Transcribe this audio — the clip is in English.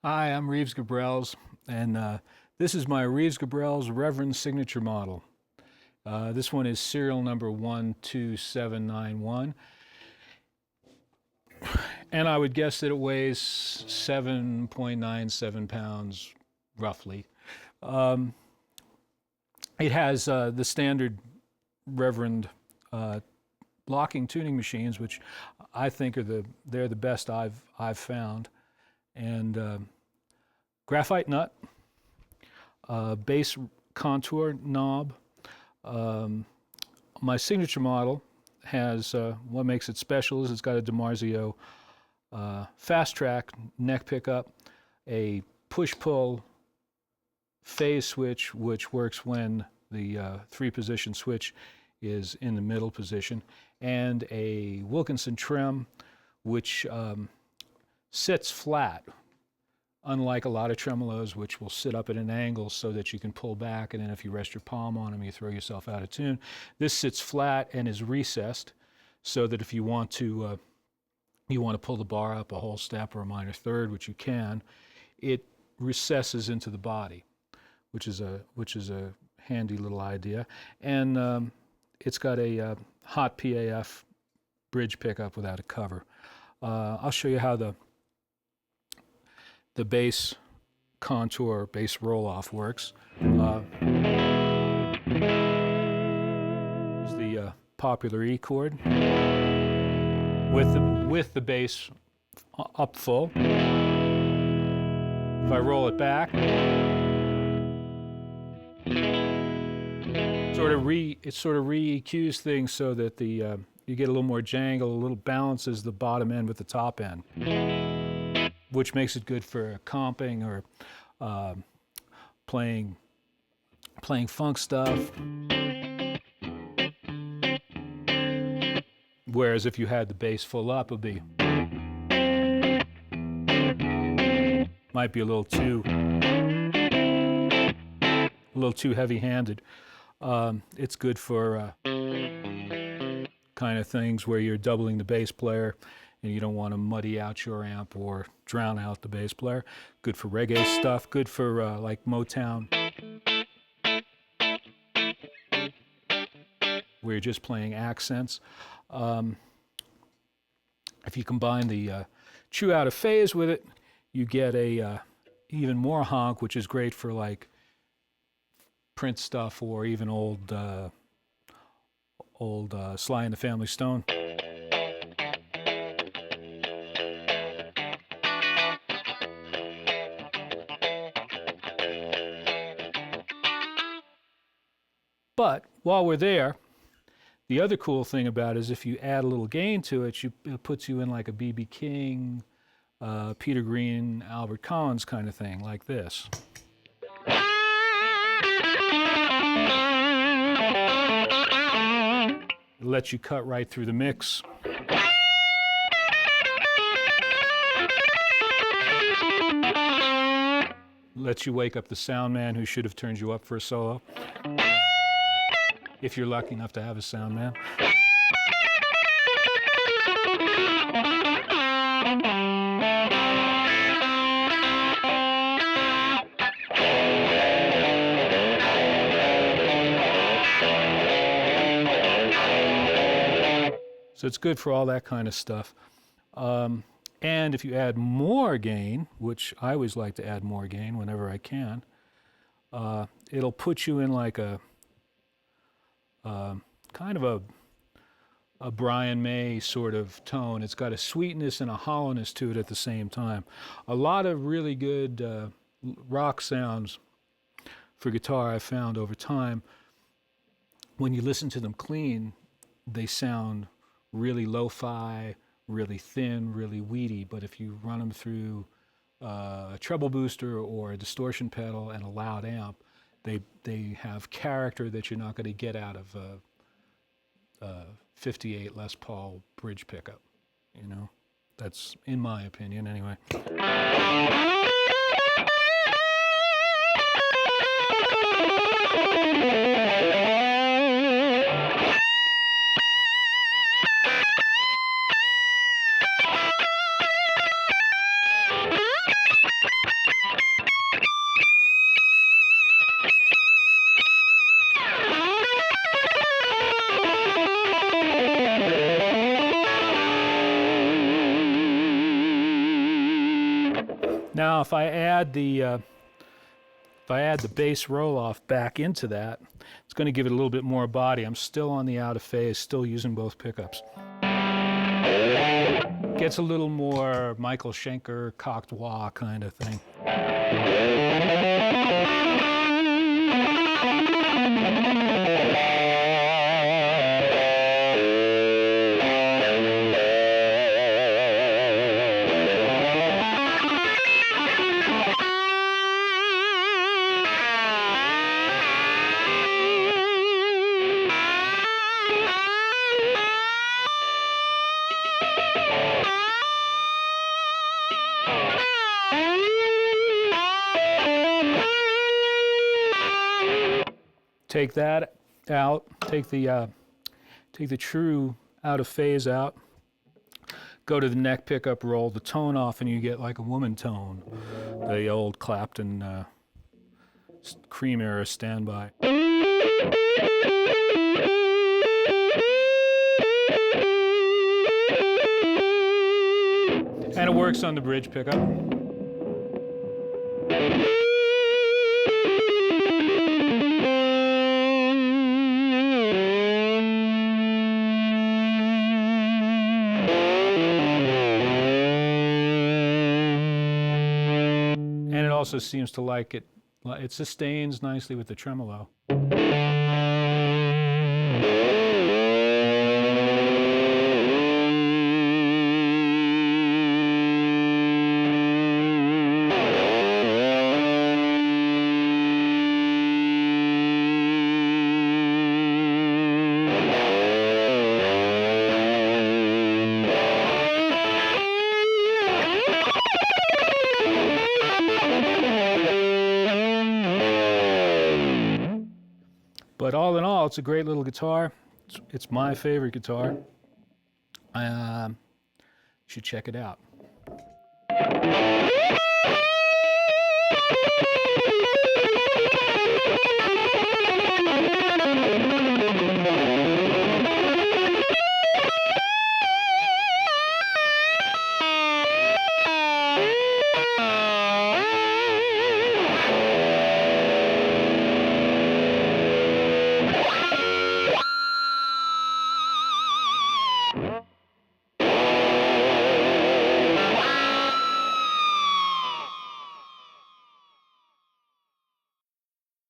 Hi, I'm Reeves Gabrels, and this is my Reeves Gabrels Reverend signature model. This one is serial number 12791, and I would guess that it weighs 7.97 pounds, roughly. It has the standard Reverend locking tuning machines, which I think are they're the best I've found, and graphite nut, bass contour knob. My signature model has, what makes it special is it's got a DiMarzio fast track neck pickup, a push-pull phase switch, which works when the three-position switch is in the middle position, and a Wilkinson trim, which sits flat, unlike a lot of tremolos, which will sit up at an angle so that you can pull back, and then if you rest your palm on them, you throw yourself out of tune. This sits flat and is recessed so that if you want to pull the bar up a whole step or a minor third, which you can, it recesses into the body, which is a handy little idea. And it's got a hot PAF bridge pickup without a cover. I'll show you how the bass contour, bass roll-off works. Is the popular E chord with the bass up full. If I roll it back, it sort of re-EQs things so that the you get a little more jangle, a little balances the bottom end with the top end, which makes it good for comping or playing funk stuff. Whereas if you had the bass full up, it would be might be a little too heavy-handed. It's good for kind of things where you're doubling the bass player and you don't want to muddy out your amp or drown out the bass player. Good for reggae stuff, good for like Motown, where you're just playing accents. If you combine the true out of phase with it, you get a even more honk, which is great for like Prince stuff or even old Sly and the Family Stone. But while we're there, the other cool thing about it is if you add a little gain to it, it puts you in like a B.B. King, Peter Green, Albert Collins kind of thing, like this. It lets you cut right through the mix. Lets you wake up the sound man who should have turned you up for a solo, if you're lucky enough to have a sound man. So it's good for all that kind of stuff. And if you add more gain, which I always like to add more gain whenever I can, it'll put you in like a kind of a Brian May sort of tone. It's got a sweetness and a hollowness to it at the same time. A lot of really good rock sounds for guitar I've found over time, when you listen to them clean, they sound really lo-fi, really thin, really weedy. But if you run them through a treble booster or a distortion pedal and a loud amp, they have character that you're not going to get out of a 58 Les Paul bridge pickup. You know, that's in my opinion anyway. Now, if I add the bass roll-off back into that, it's going to give it a little bit more body. I'm still on the out of phase, still using both pickups. Gets a little more Michael Schenker, cocked wah kind of thing. Take that out, take the true out of phase out, go to the neck pickup, roll the tone off, and you get like a woman tone, the old Clapton Cream era standby. And it works on the bridge pickup. Also seems to like it. It sustains nicely with the tremolo. But all in all, it's a great little guitar. It's my favorite guitar. You should check it out.